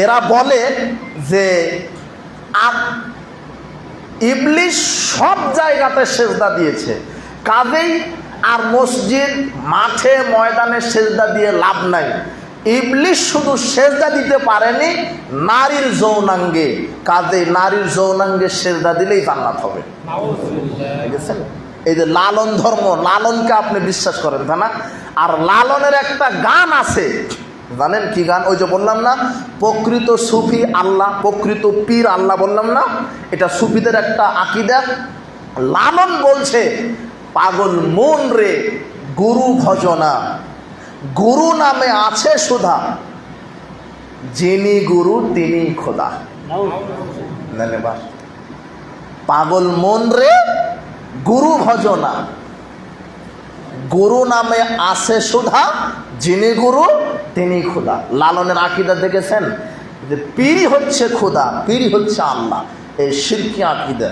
এরা বলে যে ইবলিস সব জায়গাতে সেজদা দিয়েছে, কাজেই আর মসজিদ মাঠে ময়দানে সেজদা দিয়ে লাভ নাই। ইবলিস শুধু সেজদা দিতে পারেনি নারীর যৌনাঙ্গে, কাজেই নারীর যৌনাঙ্গে সেজদা দিলেই জান্নাত হবে। বুঝেছেন? এই যে লালন ধর্ম, লালনকে আপনি বিশ্বাস করেন তাই না? আর লালনের একটা গান আছে, জানেন কি গান? ওই যে বললাম না, প্রকৃত সুফি আল্লাহ, প্রকৃত পীর আল্লাহ বললাম না, এটা সুফিদের একটা আকীদা। লালন বলছে, পাগল মন রে গুরু ভজনা, গুরু নামে আছে সুধা, যিনি গুরু তিনি খোদা। পাগল মন রে গুরু ভজনা, গুরু নামে আছে সুধা, যিনি গুরু তিনি খোদা। লালনের আকীদা দেখেছেন যে পীরই হচ্ছে খোদা, পীরই হচ্ছে আল্লাহ, এই শিরকি আকীদা।